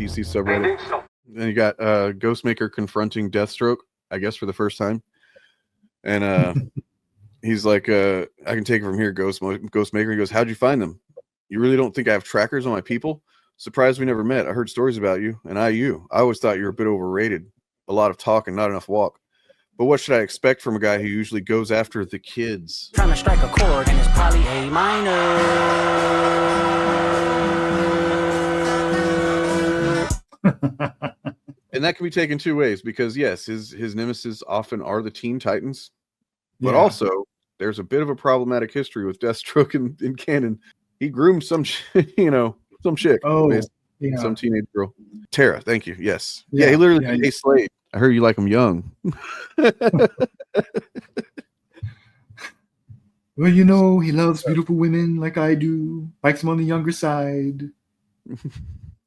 DC subreddit. Then you got Ghostmaker confronting Deathstroke, I guess for the first time. And he's like, I can take it from here, Ghostmaker. He goes, how'd you find them? You really don't think I have trackers on my people? Surprised we never met. I heard stories about you, and you. I always thought you were a bit overrated. A lot of talk and not enough walk. But what should I expect from a guy who usually goes after the kids? Trying to strike a chord, and it's probably A minor. And that can be taken two ways, because yes, his nemesis often are the Teen Titans, but also there's a bit of a problematic history with Deathstroke in canon. He groomed some, some chick, some teenage girl. Tara, thank you. Yes, he literally a slave. I heard you like him young. Well, he loves beautiful women like I do. Likes them on the younger side.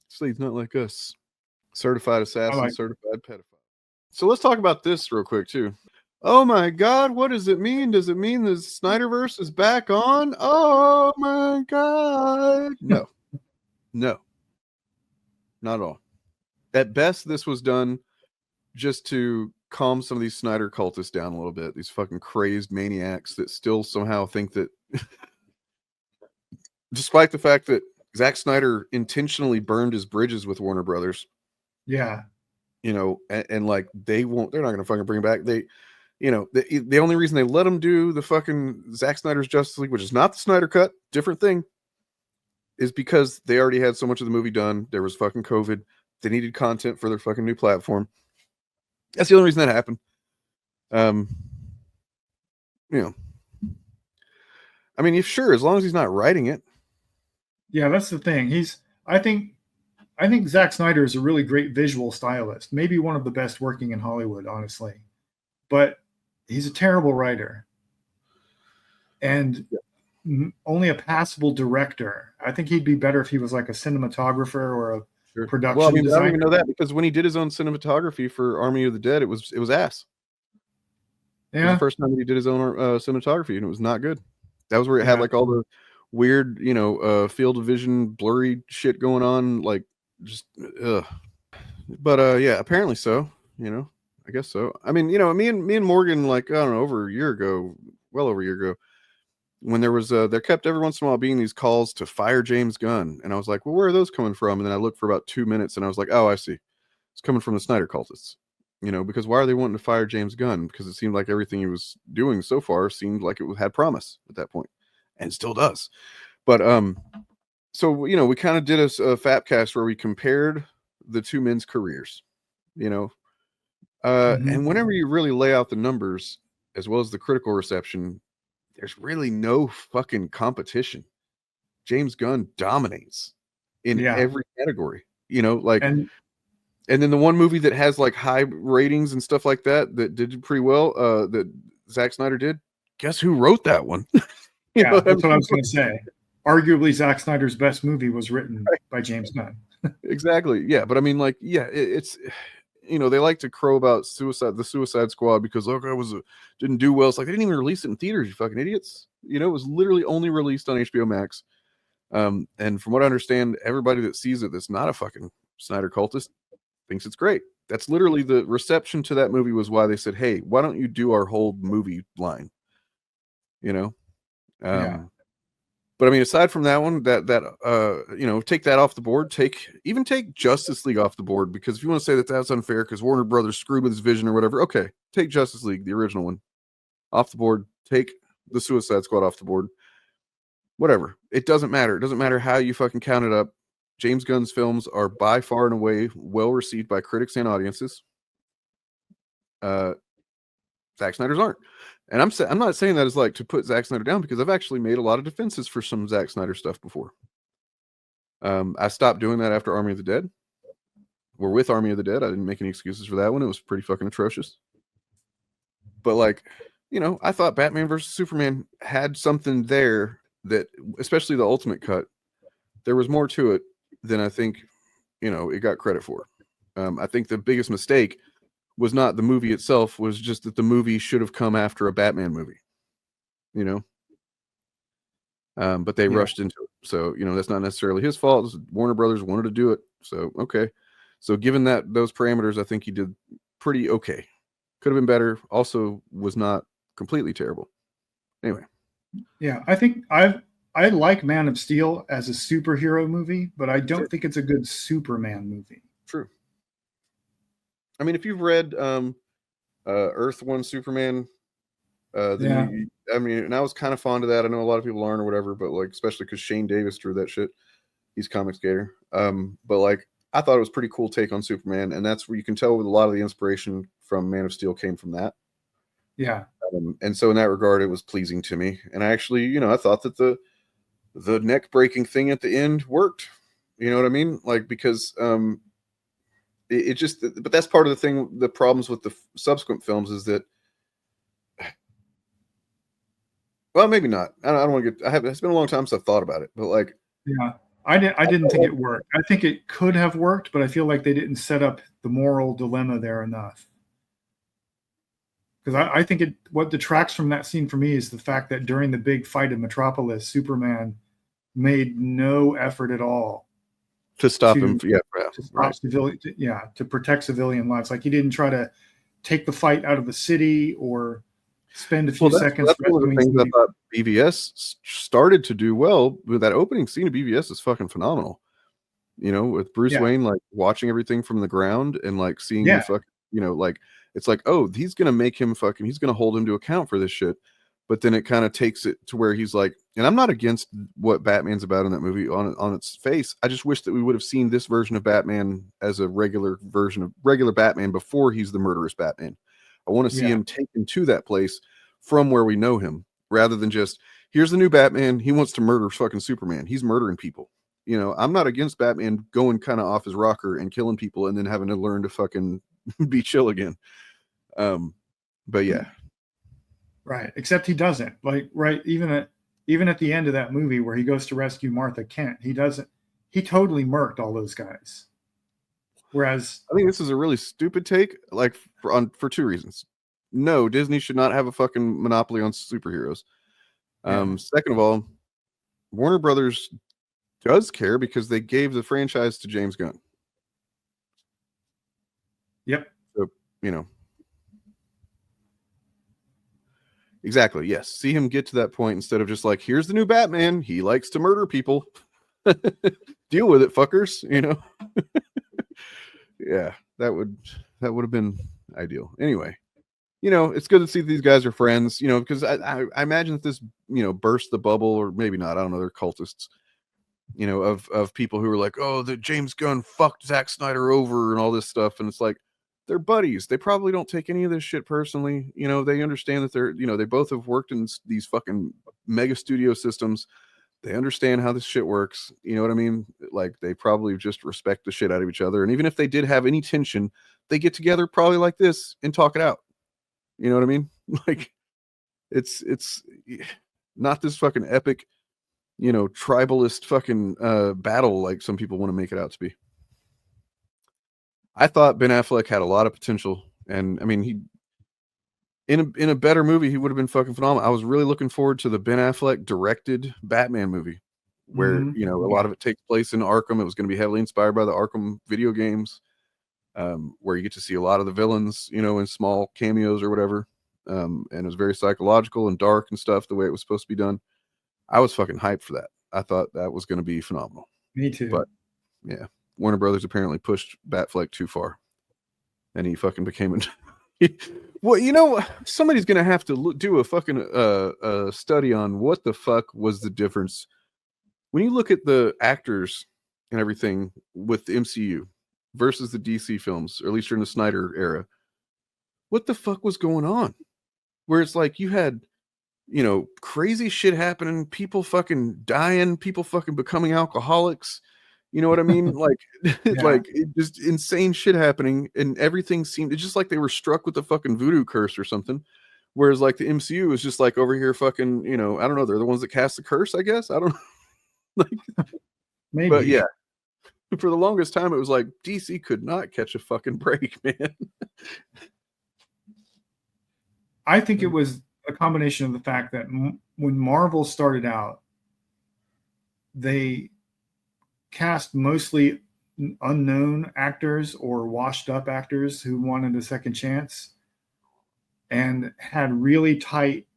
Slave's not like us. Certified assassin, certified pedophile. So let's talk about this real quick too. Oh my God, what does it mean? Does it mean the Snyderverse is back on? Oh my God. No, not at all. At best, this was done just to calm some of these Snyder cultists down a little bit. These fucking crazed maniacs that still somehow think that, despite the fact that Zack Snyder intentionally burned his bridges with Warner Brothers. Yeah. And like they're not going to fucking bring back. The only reason they let him do the fucking Zack Snyder's Justice League, which is not the Snyder cut, different thing, is because they already had so much of the movie done. There was fucking COVID. They needed content for their fucking new platform. That's the only reason that happened. I mean, if sure, as long as he's not writing it. Yeah, that's the thing. I think Zack Snyder is a really great visual stylist, maybe one of the best working in Hollywood, honestly. But he's a terrible writer and only a passable director. I think he'd be better if he was like a cinematographer or a production designer. I don't even know that, because when he did his own cinematography for Army of the Dead, it was ass. Yeah, it was the first time that he did his own cinematography, and it was not good. That was where it had like all the weird, field of vision, blurry shit going on, like just. But apparently so. I guess so. I mean, me and Morgan, like, I don't know, well over a year ago, when there was there kept every once in a while being these calls to fire James Gunn, and I was like, well, where are those coming from? And then I looked for about 2 minutes, and I was like, oh, I see, it's coming from the Snyder cultists. Because why are they wanting to fire James Gunn? Because it seemed like everything he was doing so far seemed like it had promise at that point, and still does. But so we kind of did a Fapcast where we compared the two men's careers, and whenever you really lay out the numbers as well as the critical reception, there's really no fucking competition. James Gunn dominates in every category, and then the one movie that has like high ratings and stuff like that did pretty well, that Zack Snyder did. Guess who wrote that one? That's what I was going to say. Arguably, Zack Snyder's best movie was written by James Gunn. Exactly. Yeah. But I mean, like, it's, they like to crow about the Suicide Squad because didn't do well. It's like they didn't even release it in theaters, you fucking idiots. It was literally only released on HBO Max. And from what I understand, everybody that sees it that's not a fucking Snyder cultist thinks it's great. That's literally the reception to that movie was why they said, hey, why don't you do our whole movie line? But I mean, aside from that one, take that off the board. Take Justice League off the board, because if you want to say that that's unfair because Warner Brothers screwed with his vision or whatever, okay, take Justice League, the original one, off the board. Take the Suicide Squad off the board. Whatever. It doesn't matter. It doesn't matter how you fucking count it up. James Gunn's films are by far and away well received by critics and audiences. Zack Snyder's aren't. And I'm not saying that as like to put Zack Snyder down, because I've actually made a lot of defenses for some Zack Snyder stuff before. I stopped doing that after Army of the Dead. We're with Army of the Dead. I didn't make any excuses for that one. It was pretty fucking atrocious. But like, I thought Batman versus Superman had something there that, especially the Ultimate Cut, there was more to it than I think, it got credit for. I think the biggest mistake was not the movie itself, was just that the movie should have come after a Batman movie, but they rushed into it. So, that's not necessarily his fault. Warner Brothers wanted to do it. So, okay. So given that those parameters, I think he did pretty okay. Could have been better. Also was not completely terrible. Anyway. Yeah, I think I like Man of Steel as a superhero movie, but I don't think it's a good Superman movie. True. I mean, if you've read Earth One Superman, I mean, and I was kind of fond of that. I know a lot of people aren't or whatever, but like, especially because Shane Davis drew that shit. He's Comics Gator. But like, I thought it was a pretty cool take on Superman, and that's where you can tell with a lot of the inspiration from Man of Steel came from that. Yeah. And so in that regard, it was pleasing to me. And I actually, you know, I thought that the neck breaking thing at the end worked. You know what I mean? Like, because it just, but that's part of the thing. The problems with the subsequent films is that, well, maybe not. I don't want to get. It's been a long time since I've thought about it, but like, yeah, I didn't think it worked. I think it could have worked, but I feel like they didn't set up the moral dilemma there enough. Because I think what detracts from that scene for me is the fact that during the big fight in Metropolis, Superman made no effort at all to stop him. Yeah, to stop civilian. To protect civilian lives. Like he didn't try to take the fight out of the city or spend a few seconds. That's one of the things I thought BVS started to do well. With that opening scene of BVS is fucking phenomenal. You know, with Bruce Wayne like watching everything from the ground and like seeing the fucking, you know, like it's like, oh, he's gonna make him fucking, he's gonna hold him to account for this shit. But then it kind of takes it to where he's like, and I'm not against what Batman's about in that movie on its face. I just wish that we would have seen this version of Batman as a regular version of regular Batman before he's the murderous Batman. I want to see him taken to that place from where we know him, rather than just, here's the new Batman. He wants to murder fucking Superman. He's murdering people. You know, I'm not against Batman going kind of off his rocker and killing people and then having to learn to fucking be chill again. But yeah. Right. Except he doesn't. Like, right, even at the end of that movie where he goes to rescue Martha Kent, he totally murked all those guys. Whereas I think this is a really stupid take, like for two reasons. No, Disney should not have a fucking monopoly on superheroes. Second of all, Warner Brothers does care because they gave the franchise to James Gunn. Yep. So, you know. Exactly. Yes. See him get to that point instead of just like, here's the new Batman. He likes to murder people. Deal with it, fuckers. You know. Yeah, that would have been ideal. Anyway, you know, it's good to see these guys are friends. You know, because I imagine that this, you know, burst the bubble, or maybe not. I don't know. They're cultists. You know, of people who are like, oh, the James Gunn fucked Zack Snyder over and all this stuff, and it's like, they're buddies. They probably don't take any of this shit personally. You know, they understand that they're, you know, they both have worked in these fucking mega studio systems. They understand how this shit works. You know what I mean? Like, they probably just respect the shit out of each other. And even if they did have any tension, they get together probably like this and talk it out. You know what I mean? Like, it's not this fucking epic, you know, tribalist fucking battle like some people want to make it out to be. I thought Ben Affleck had a lot of potential, and I mean, he in a better movie he would have been fucking phenomenal. I was really looking forward to the Ben Affleck directed Batman movie, where you know, a lot of it takes place in Arkham. It was going to be heavily inspired by the Arkham video games, where you get to see a lot of the villains, you know, in small cameos or whatever, and it was very psychological and dark and stuff the way it was supposed to be done. I was fucking hyped for that. I thought that was going to be phenomenal. Me too. But yeah. Warner Brothers apparently pushed Batfleck too far, and he fucking became well, you know, somebody's gonna have to do a fucking study on what the fuck was the difference when you look at the actors and everything with the MCU versus the DC films, or at least during the Snyder era. What the fuck was going on? Where it's like you had, you know, crazy shit happening, people fucking dying, people fucking becoming alcoholics. You know what I mean? Like, like it just insane shit happening, and everything seemed, it's just like they were struck with a fucking voodoo curse or something. Whereas like the MCU is just like over here fucking, you know, I don't know. They're the ones that cast the curse, I guess. I don't know. Like, maybe. But yeah, for the longest time, it was like DC could not catch a fucking break, man. I think it was a combination of the fact that when Marvel started out, they cast mostly unknown actors or washed up actors who wanted a second chance, and had really tight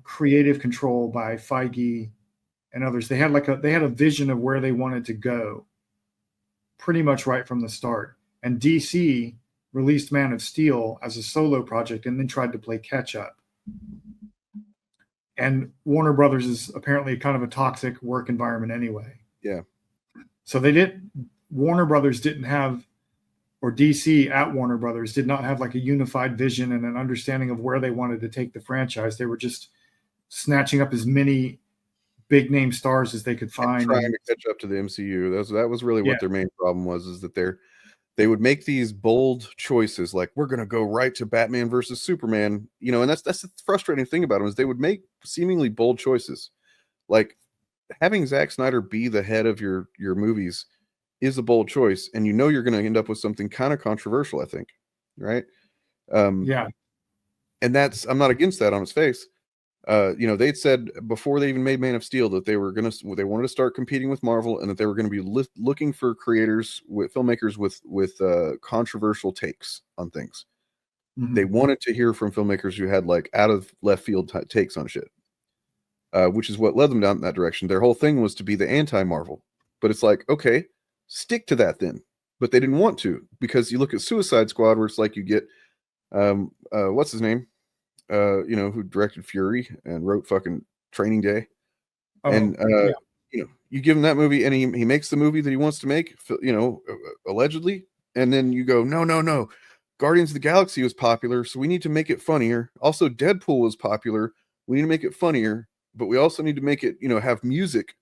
creative control by Feige and others. They had a vision of where they wanted to go pretty much right from the start. And DC released Man of Steel as a solo project and then tried to play catch up. And Warner Brothers is apparently kind of a toxic work environment anyway. Yeah. So Warner Brothers didn't have, or DC at Warner Brothers did not have like a unified vision and an understanding of where they wanted to take the franchise. They were just snatching up as many big name stars as they could find, trying to catch up to the MCU. That was really what their main problem was, is that they would make these bold choices, like we're going to go right to Batman versus Superman, and that's the frustrating thing about them, is they would make seemingly bold choices. Like having Zack Snyder be the head of your movies is a bold choice, and you're going to end up with something kind of controversial, I think, right? Yeah. And I'm not against that on its face. They'd said before they even made Man of Steel that they wanted to start competing with Marvel, and that they were going to be looking for filmmakers with controversial takes on things. Mm-hmm. They wanted to hear from filmmakers who had like out of left field takes on shit, which is what led them down that direction. Their whole thing was to be the anti-Marvel, but it's like, okay, stick to that then. But they didn't want to, because you look at Suicide Squad, where it's like you get what's his name? Who directed Fury and wrote fucking Training Day. You give him that movie, and he makes the movie that he wants to make, allegedly, and then you go, no, Guardians of the Galaxy was popular, so we need to make it funnier. Also, Deadpool was popular, we need to make it funnier, but we also need to make it, have music,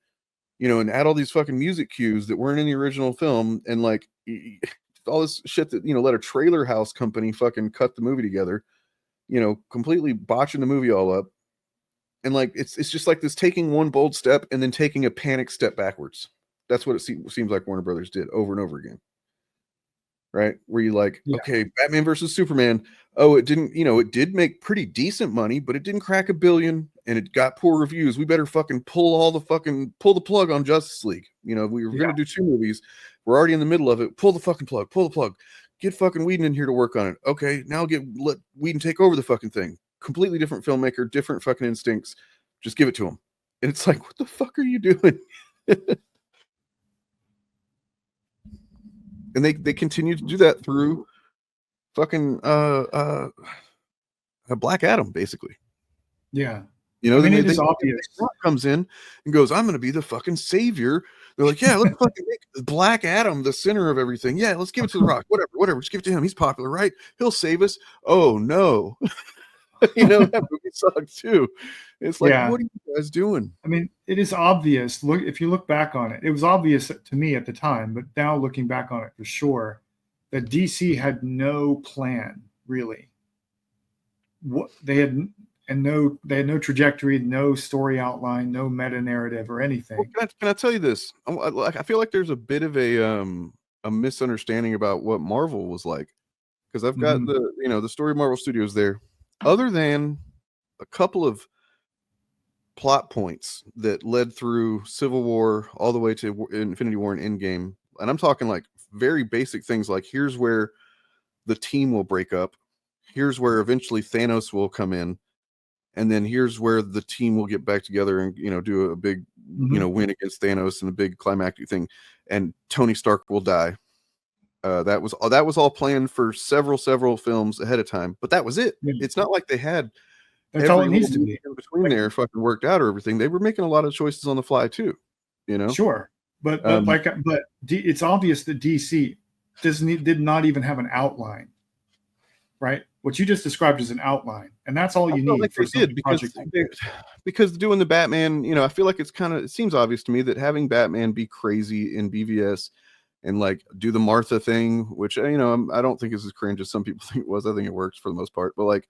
and add all these fucking music cues that weren't in the original film, and like all this shit that, let a trailer house company fucking cut the movie together, completely botching the movie all up. And like, it's just like this taking one bold step and then taking a panic step backwards. That's what it seems like Warner Brothers did over and over again. Right? Where you like, okay, Batman versus Superman. Oh, it didn't, it did make pretty decent money, but it didn't crack $1 billion and it got poor reviews. We better fucking pull the plug on Justice League. We were going to do 2 movies. We're already in the middle of it. Pull the fucking plug. Get fucking Whedon in here to work on it. Okay, now let Whedon take over the fucking thing. Completely different filmmaker, different fucking instincts. Just give it to him. And it's like, what the fuck are you doing? And they continue to do that through fucking Black Adam, basically. Yeah. It is obvious. Comes in and goes, I'm going to be the fucking savior. They're like, yeah, let's fucking make Black Adam the center of everything. Yeah, let's give it to The Rock. Whatever. Just give it to him. He's popular, right? He'll save us. Oh, no. That movie sucks, too. It's like, what are you guys doing? It is obvious. If you look back on it, it was obvious to me at the time, but now looking back on it for sure, that DC had no plan, really. They had no trajectory, no story outline, no meta narrative or anything. Well, can I tell you this? I feel like there's a bit of a misunderstanding about what Marvel was like, because I've got the story of Marvel Studios there. Other than a couple of plot points that led through Civil War all the way to Infinity War and Endgame, and I'm talking like very basic things, like here's where the team will break up, here's where eventually Thanos will come in, and then here's where the team will get back together and do a big win against Thanos and a big climactic thing, and Tony Stark will die. That was all planned for several films ahead of time, but that was it. It's not like they had that's all it needs to be in between there fucking worked out or everything. They were making a lot of choices on the fly too, Sure, but it's obvious that DC did not even have an outline, right? What you just described is an outline, and that's all you need for a project. Because doing the Batman, I feel like it seems obvious to me that having Batman be crazy in BVS and like do the Martha thing, which I don't think is as cringe as some people think it was. I think it works for the most part, but like,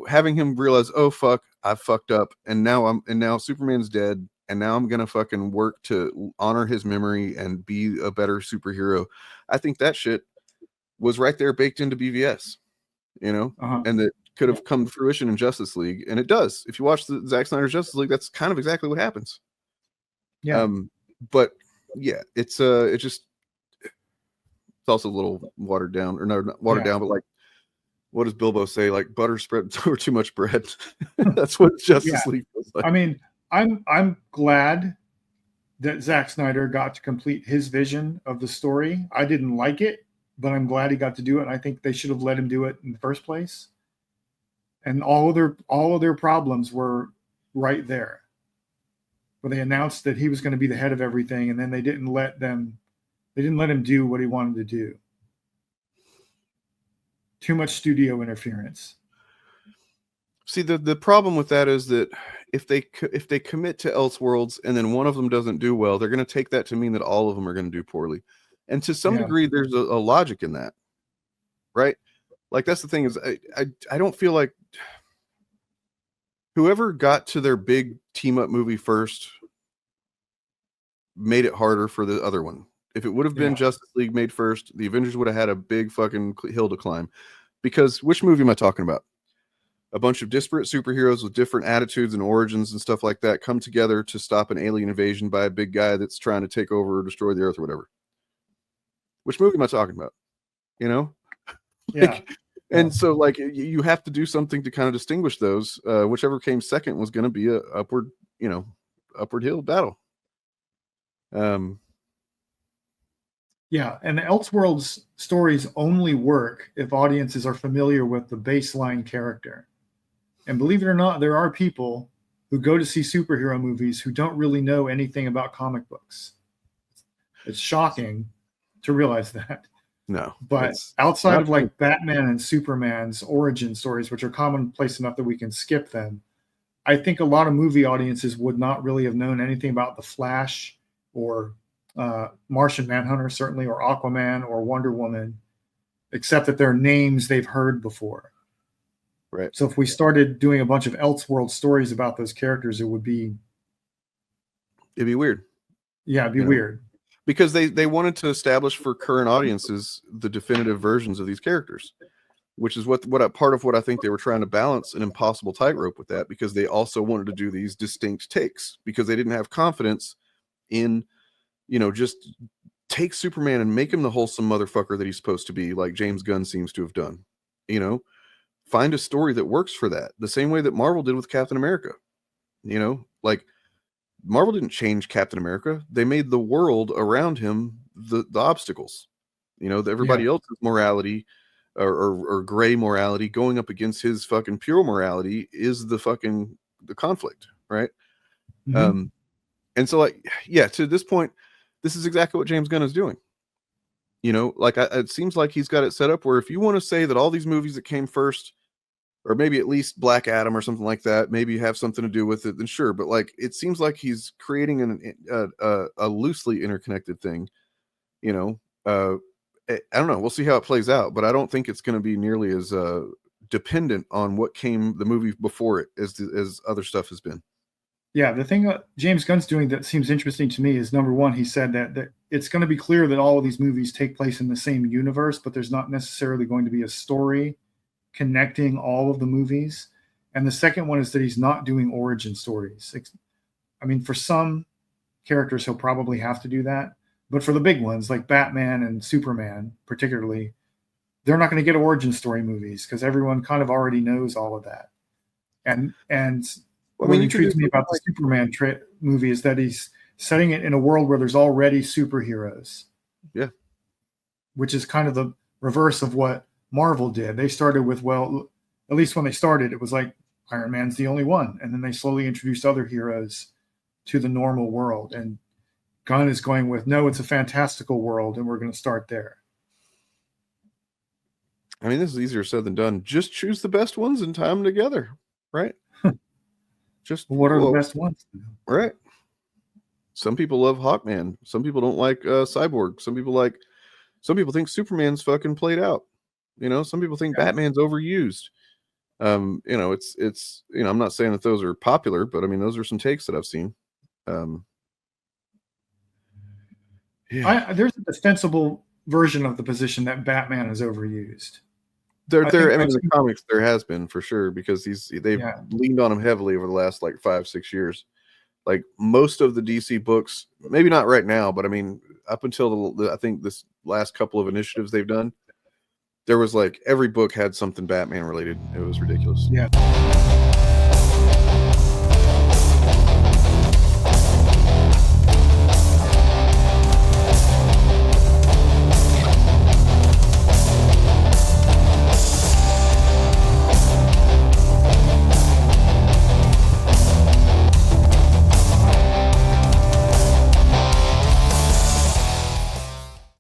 having him realize, oh fuck, I fucked up, and now Superman's dead, and now I'm gonna fucking work to honor his memory and be a better superhero. I think that shit was right there baked into BVS, and that could have come to fruition in Justice League, and it does. If you watch the Zack Snyder's Justice League, that's kind of exactly what happens. Yeah. But yeah, it's also a little watered down, or no, not watered down, but like, what does Bilbo say? Like butter spread over too much bread. That's what Justice League feels like. I mean, I'm glad that Zack Snyder got to complete his vision of the story. I didn't like it, but I'm glad he got to do it. And I think they should have let him do it in the first place. And all of their problems were right there. But they announced that he was going to be the head of everything, and then they didn't let him do what he wanted to do. Too much studio interference. See, the problem with that is that if they commit to Elseworlds and then one of them doesn't do well, they're going to take that to mean that all of them are going to do poorly. And to some degree, there's a logic in that, right? Like, that's the thing is, I don't feel like whoever got to their big team up movie first made it harder for the other one. If it would have been Justice League made first, the Avengers would have had a big fucking hill to climb. Because which movie am I talking about? A bunch of disparate superheroes with different attitudes and origins and stuff like that come together to stop an alien invasion by a big guy that's trying to take over or destroy the Earth or whatever. Which movie am I talking about? You know? And so, like, you have to do something to kind of distinguish those. Whichever came second was going to be a upward hill battle. Yeah, and Elseworlds stories only work if audiences are familiar with the baseline character. And believe it or not, there are people who go to see superhero movies who don't really know anything about comic books. It's shocking to realize that. No. But outside of like Batman and Superman's origin stories, which are commonplace enough that we can skip them, I think a lot of movie audiences would not really have known anything about The Flash or Martian Manhunter, certainly, or Aquaman or Wonder Woman, except that they're names they've heard before. Right. So if we started doing a bunch of Elseworld stories about those characters, it'd be weird. Yeah, it'd be weird. Because they wanted to establish for current audiences the definitive versions of these characters, which is what part of what I think they were trying to balance an impossible tightrope with that, because they also wanted to do these distinct takes, because they didn't have confidence in, just take Superman and make him the wholesome motherfucker that he's supposed to be, like James Gunn seems to have done. Find a story that works for that, the same way that Marvel did with Captain America. Like, Marvel didn't change Captain America. They made the world around him the obstacles. Everybody else's morality or gray morality going up against his fucking pure morality is the conflict, right? Mm-hmm. And so, like, to this point, this is exactly what James Gunn is doing. It seems like he's got it set up where if you want to say that all these movies that came first, or maybe at least Black Adam or something like that, maybe have something to do with it, then sure. But like, it seems like he's creating a loosely interconnected thing. I don't know. We'll see how it plays out, but I don't think it's going to be nearly as dependent on what came the movie before it as other stuff has been. Yeah, the thing that James Gunn's doing that seems interesting to me is, number one, he said that it's going to be clear that all of these movies take place in the same universe, but there's not necessarily going to be a story connecting all of the movies. And the second one is that he's not doing origin stories. I mean, for some characters, he'll probably have to do that. But for the big ones, like Batman and Superman, particularly, they're not going to get origin story movies because everyone kind of already knows all of that. And what intrigues me about the Superman movie is that he's setting it in a world where there's already superheroes. Yeah. Which is kind of the reverse of what Marvel did. They started with, well, at least when they started, it was like Iron Man's the only one. And then they slowly introduced other heroes to the normal world. And Gunn is going with, no, it's a fantastical world, and we're going to start there. I mean, this is easier said than done. Just choose the best ones and tie them together, right? What are the best ones? Right. Some people love Hawkman. Some people don't like Cyborg. Some people think Superman's fucking played out. Some people think Batman's overused. It's I'm not saying that those are popular, but I mean, those are some takes that I've seen. There's a defensible version of the position that Batman is overused. In the comics, there has been for sure, because they've leaned on him heavily over the last like 5-6 years. Like most of the DC books, maybe not right now, but I mean, up until I think this last couple of initiatives they've done, there was like every book had something Batman related. It was ridiculous. Yeah.